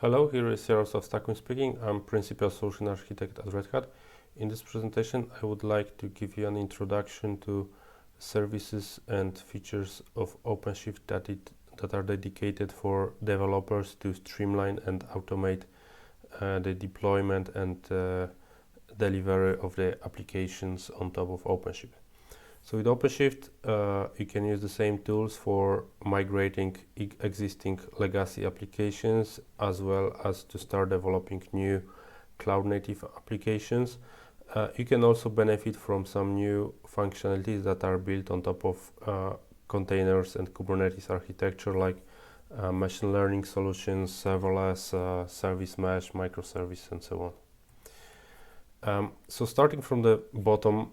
Hello, here is Jaroslaw Stakun speaking. I'm Principal Solution Architect at Red Hat. In this presentation, I would like to give you an introduction to services and features of OpenShift that are dedicated for developers to streamline and automate the deployment and delivery of the applications on top of OpenShift. So with OpenShift, you can use the same tools for migrating existing legacy applications, as well as to start developing new cloud-native applications. You can also benefit from some new functionalities that are built on top of containers and Kubernetes architecture, like machine learning solutions, serverless, service mesh, microservice, and so on. So starting from the bottom,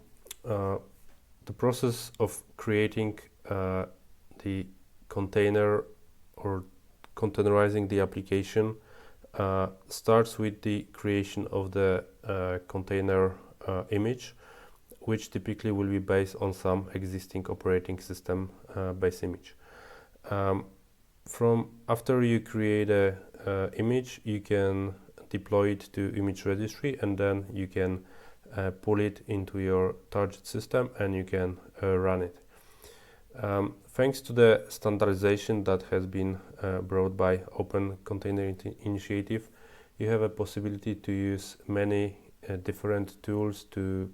the process of creating the container or containerizing the application starts with the creation of the container image, which typically will be based on some existing operating system base image. From after you create a image, you can deploy it to image registry, and then you can pull it into your target system and you can run it. Thanks to the standardization that has been brought by Open Container Initiative, you have a possibility to use many different tools to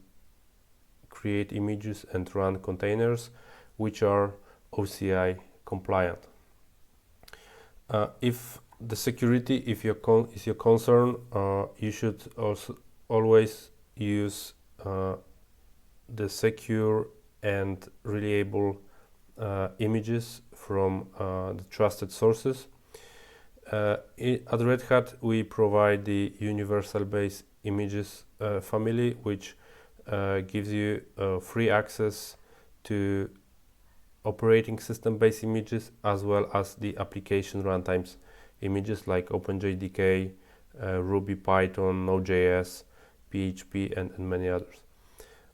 create images and run containers which are OCI compliant. If the security is your concern, you should also always use the secure and reliable images from the trusted sources. At Red Hat, we provide the universal base images family, which gives you free access to operating system based images, as well as the application runtimes images like OpenJDK, Ruby, Python, Node.js, PHP, and many others.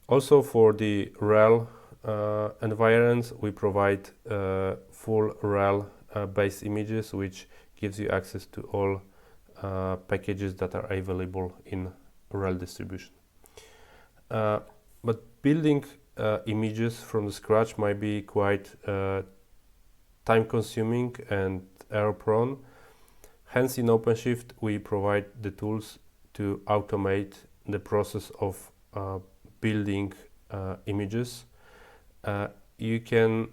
Also, for the RHEL environments, we provide full RHEL based images, which gives you access to all packages that are available in RHEL distribution. But building images from the scratch might be quite time consuming and error prone. Hence, in OpenShift, we provide the tools to automate the process of building images. You can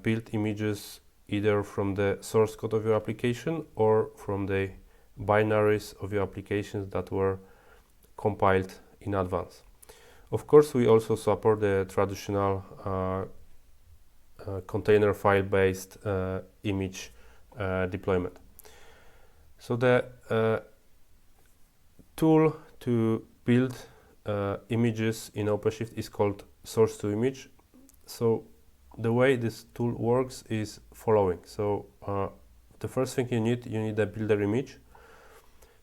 build images either from the source code of your application or from the binaries of your applications that were compiled in advance. Of course, we also support the traditional container file-based image deployment. So the tool to build images in OpenShift is called source to image. So the way this tool works is following. So the first thing you need a builder image.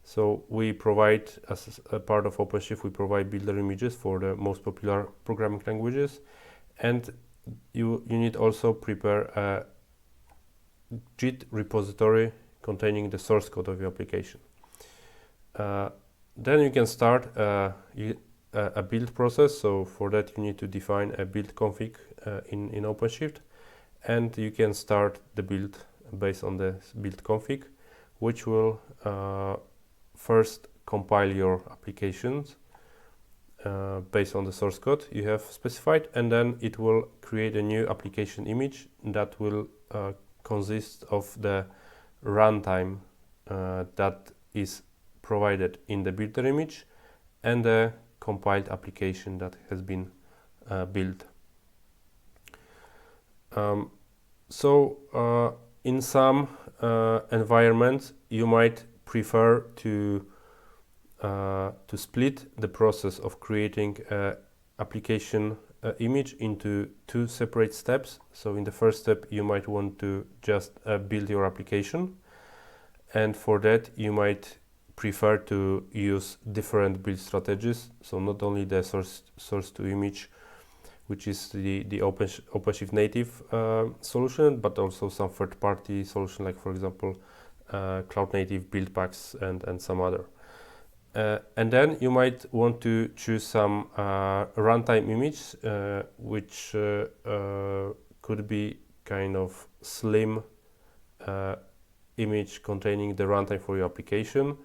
So we provide, as a part of OpenShift, we provide builder images for the most popular programming languages, and you need also prepare a Git repository containing the source code of your application. Then you can start a build process. So for that, you need to define a build config in OpenShift, and you can start the build based on the build config, which will first compile your applications based on the source code you have specified, and then it will create a new application image that will consist of the runtime that is provided in the builder image and the compiled application that has been built. In some environments, you might prefer to split the process of creating an application image into two separate steps. So in the first step, you might want to just build your application, and for that you might prefer to use different build strategies. So not only the source to image, which is the OpenShift native solution, but also some third-party solution, like for example cloud native build packs and some other. And then you might want to choose some runtime image, which could be kind of slim image containing the runtime for your application.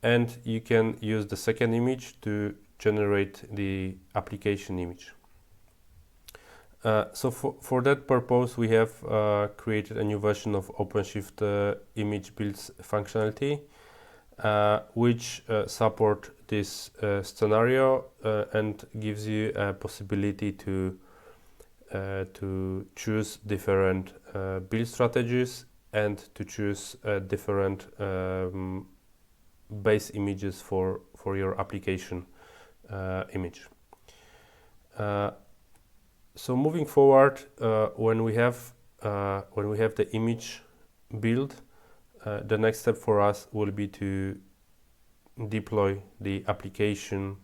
And you can use the second image to generate the application image. So for that purpose, we have created a new version of OpenShift image builds functionality, which support this scenario and gives you a possibility to choose different build strategies and to choose different base images for your application image. So moving forward, when we have the image build, the next step for us will be to deploy the application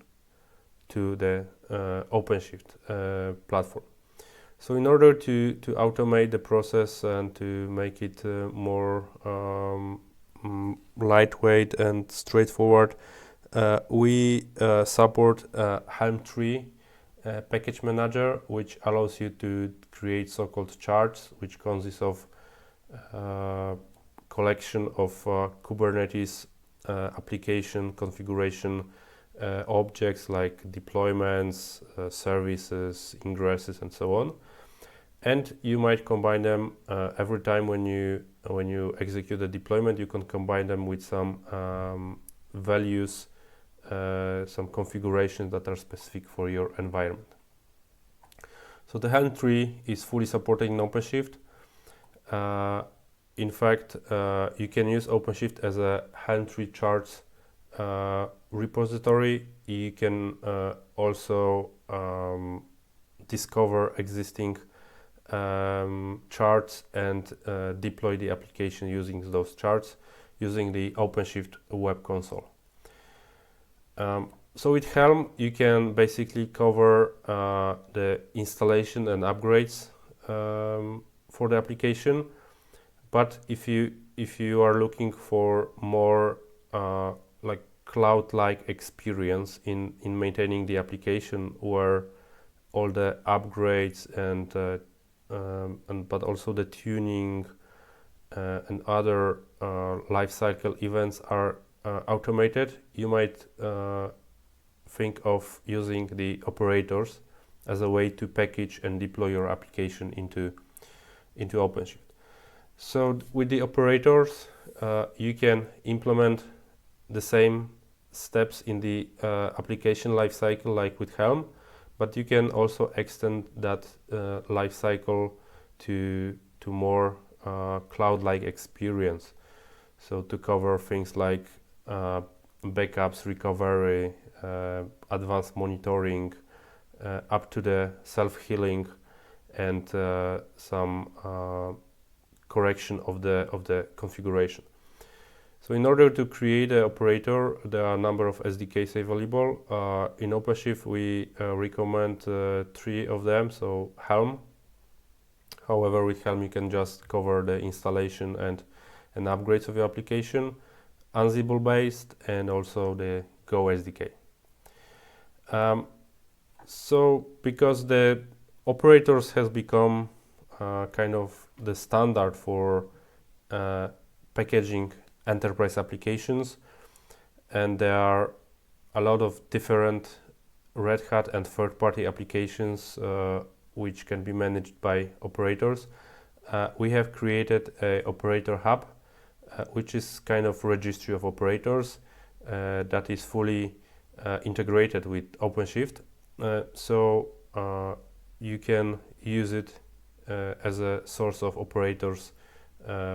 to the OpenShift platform. So in order to automate the process and to make it more lightweight and straightforward, we support Helm 3 package manager, which allows you to create so-called charts, which consists of collection of Kubernetes application configuration objects like deployments, services, ingresses, and so on. And you might combine them every time when you execute a deployment. You can combine them with some values, some configurations that are specific for your environment. So the Helm tree is fully supported in OpenShift. In fact, you can use OpenShift as a Helm tree charts repository. You can also discover existing charts and deploy the application using those charts using the OpenShift web console. So with Helm, you can basically cover the installation and upgrades for the application. But if you are looking for more like cloud-like experience in maintaining the application, where all the upgrades and but also the tuning and other lifecycle events are automated, you might think of using the operators as a way to package and deploy your application into OpenShift. So with the operators, you can implement the same steps in the application lifecycle like with Helm, but you can also extend that lifecycle to more cloud-like experience. So to cover things like backups, recovery, advanced monitoring, up to the self-healing, and some correction of the configuration. So in order to create an operator, there are a number of SDKs available. In OpenShift, we recommend 3 of them. So Helm. However, with Helm, you can just cover the installation and upgrades of your application, Ansible based, and also the Go SDK. So because the operators has become kind of the standard for packaging enterprise applications, and there are a lot of different Red Hat and third-party applications which can be managed by operators. We have created a operator hub, which is kind of registry of operators that is fully integrated with OpenShift. So you can use it as a source of operators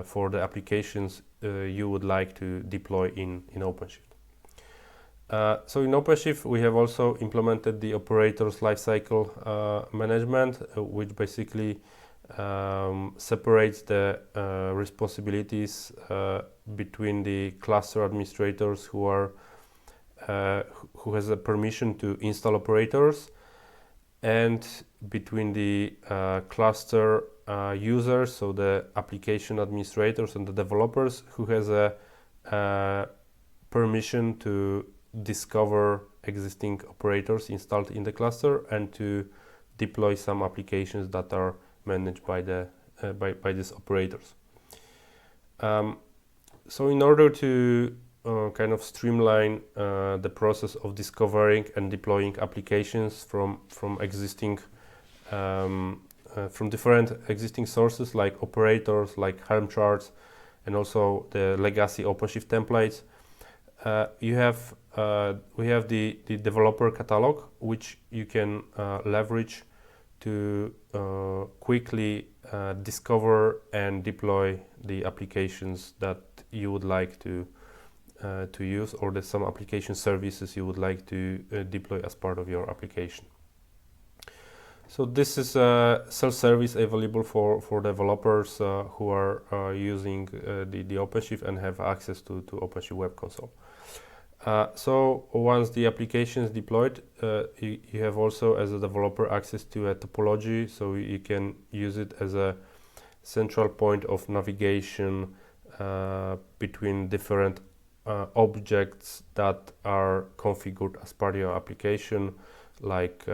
for the applications you would like to deploy in OpenShift. So in OpenShift, we have also implemented the operators lifecycle management, which basically separates the responsibilities between the cluster administrators who has a permission to install operators, and between the cluster users, so the application administrators and the developers, who has a permission to discover existing operators installed in the cluster and to deploy some applications that are managed by the by these operators. So in order to kind of streamline the process of discovering and deploying applications from existing from different existing sources like operators, like Helm charts, and also the legacy OpenShift templates, we have the developer catalog, which you can leverage to quickly discover and deploy the applications that you would like to use, or some application services you would like to deploy as part of your application. So this is a self-service available for developers who are using the OpenShift and have access to OpenShift Web Console. So once the application is deployed, you have also, as a developer, access to a topology, so you can use it as a central point of navigation between different objects that are configured as part of your application, like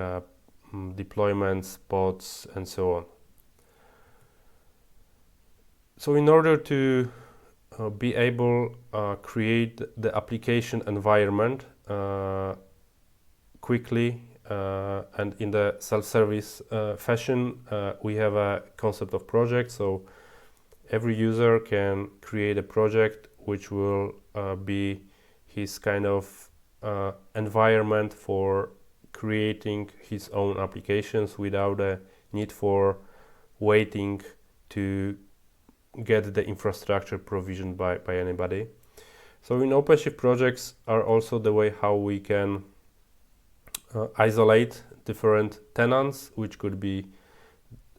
deployments, pods, and so on. So in order to be able create the application environment quickly and in the self-service fashion, we have a concept of project. So every user can create a project which will be his kind of environment for creating his own applications without a need for waiting to get the infrastructure provisioned by anybody. So in OpenShift, projects are also the way how we can isolate different tenants, which could be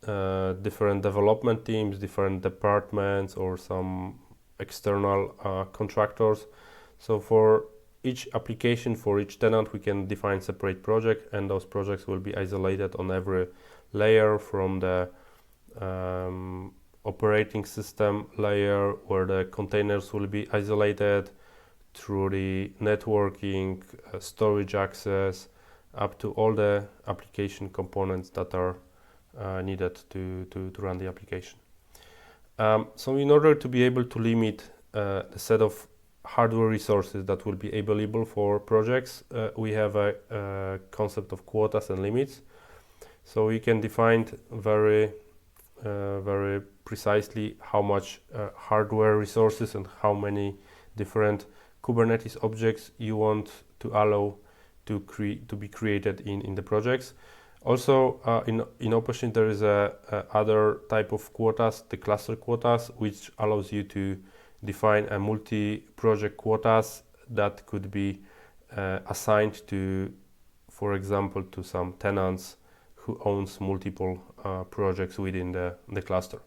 different development teams, different departments, or some external contractors. So for each application, for each tenant, we can define separate project, and those projects will be isolated on every layer, from the operating system layer, where the containers will be isolated, through the networking, storage access, up to all the application components that are needed to run the application. So in order to be able to limit the set of hardware resources that will be available for projects, we have a concept of quotas and limits. So we can define very precisely how much hardware resources and how many different Kubernetes objects you want to allow to be created in the projects. Also, in OpenShift there is a other type of quotas, the cluster quotas, which allows you to define a multi-project quotas that could be assigned to, for example, to some tenants who owns multiple projects within the cluster.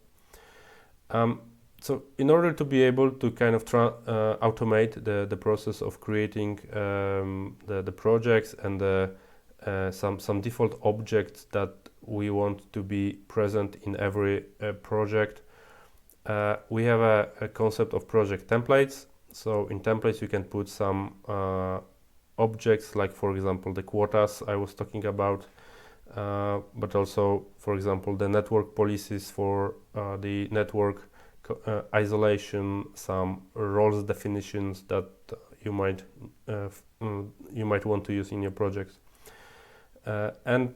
So in order to be able to kind of automate the process of creating the projects and some default objects that we want to be present in every project, we have a concept of project templates. So in templates you can put some objects, like for example the quotas I was talking about, but also, for example, the network policies for the network isolation, some roles definitions that you might want to use in your projects, and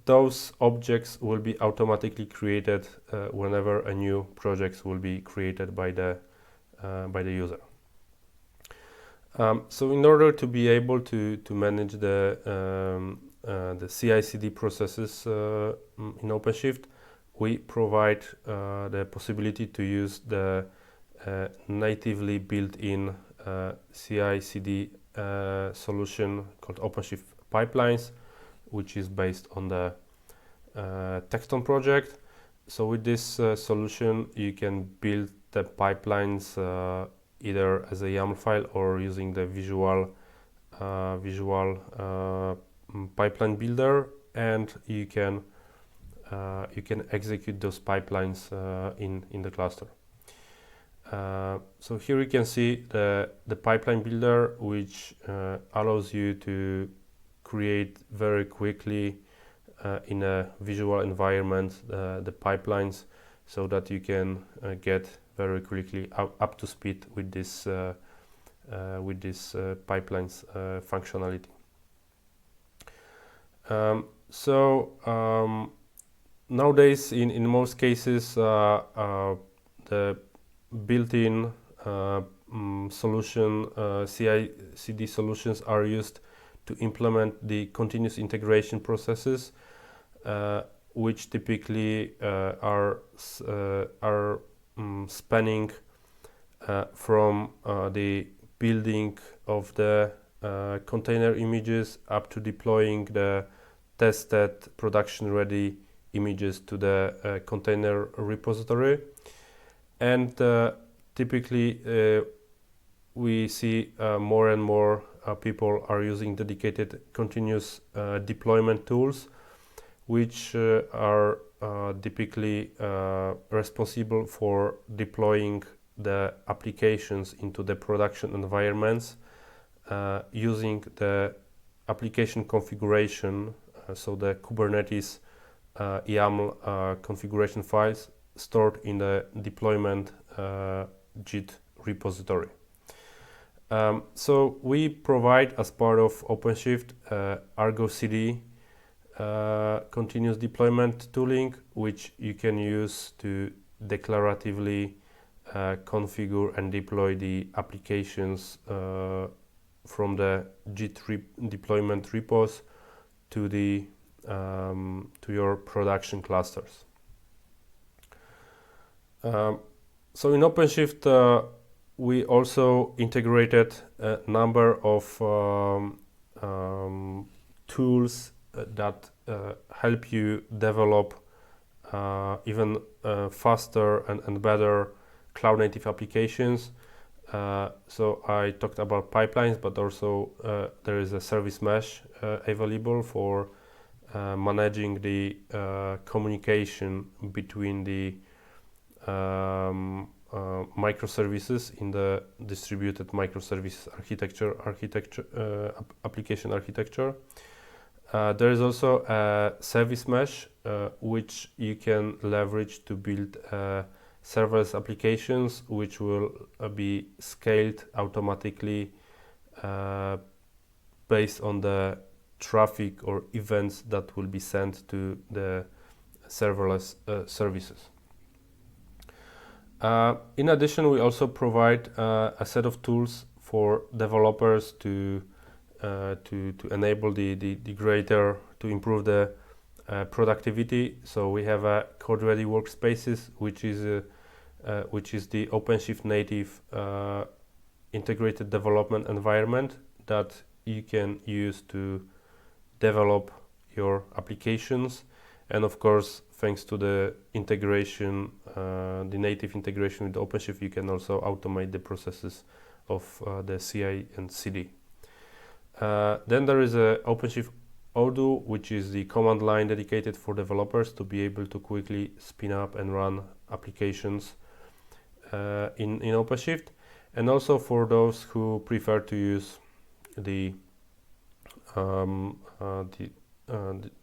those objects will be automatically created whenever a new project will be created by the user. So in order to be able to manage the CI/CD processes in OpenShift, we provide the possibility to use the natively built-in CI/CD solution called OpenShift Pipelines, which is based on the Tecton project. So with this solution, you can build the pipelines either as a YAML file or using the visual pipeline builder, and you can execute those pipelines in the cluster. So here you can see the pipeline builder, which allows you to create very quickly in a visual environment the pipelines, so that you can get very quickly up to speed with this pipelines functionality. Nowadays, in most cases, the built-in solution CI/CD solutions are used to implement the continuous integration processes, which typically are spanning from the building of the container images up to deploying the tested production-ready images to the container repository. And typically we see more and more people are using dedicated continuous deployment tools, which are typically responsible for deploying the applications into the production environments using the application configuration, so the Kubernetes YAML configuration files stored in the deployment Git repository. So we provide, as part of OpenShift, Argo CD continuous deployment tooling, which you can use to declaratively configure and deploy the applications from the Git deployment repos to the to your production clusters. So in OpenShift, we also integrated a number of tools that help you develop even faster and better cloud-native applications. So I talked about pipelines, but also there is a service mesh available for managing the communication between the microservices in the distributed microservices application architecture. There is also a service mesh which you can leverage to build serverless applications, which will be scaled automatically based on the traffic or events that will be sent to the serverless services. In addition, we also provide a set of tools for developers to enable the greater, to improve the productivity. So we have a code-ready workspaces, which is the OpenShift native integrated development environment that you can use to develop your applications. And of course, thanks to the integration, the native integration with OpenShift, you can also automate the processes of the CI and CD. Then there is a OpenShift Odoo, which is the command line dedicated for developers to be able to quickly spin up and run applications in OpenShift, and also for those who prefer to use the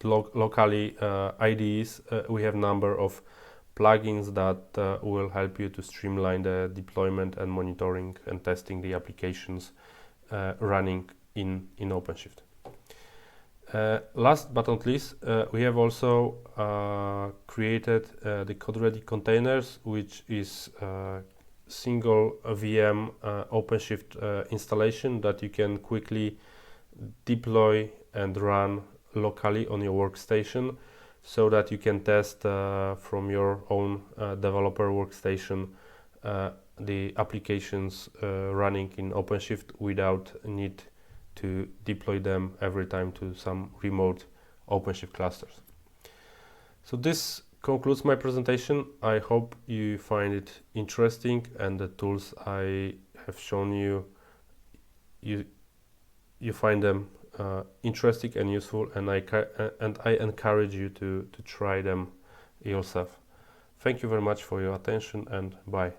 locally IDEs. We have a number of plugins that will help you to streamline the deployment and monitoring and testing the applications running in OpenShift. Last but not least, we have also created the code-ready containers, which is single VM OpenShift installation that you can quickly deploy and run locally on your workstation, so that you can test from your own developer workstation the applications running in OpenShift without need to deploy them every time to some remote OpenShift clusters. So this concludes my presentation. I hope you find it interesting, and the tools I have shown you, you find them interesting and useful, and I encourage you to try them yourself. Thank you very much for your attention, and bye.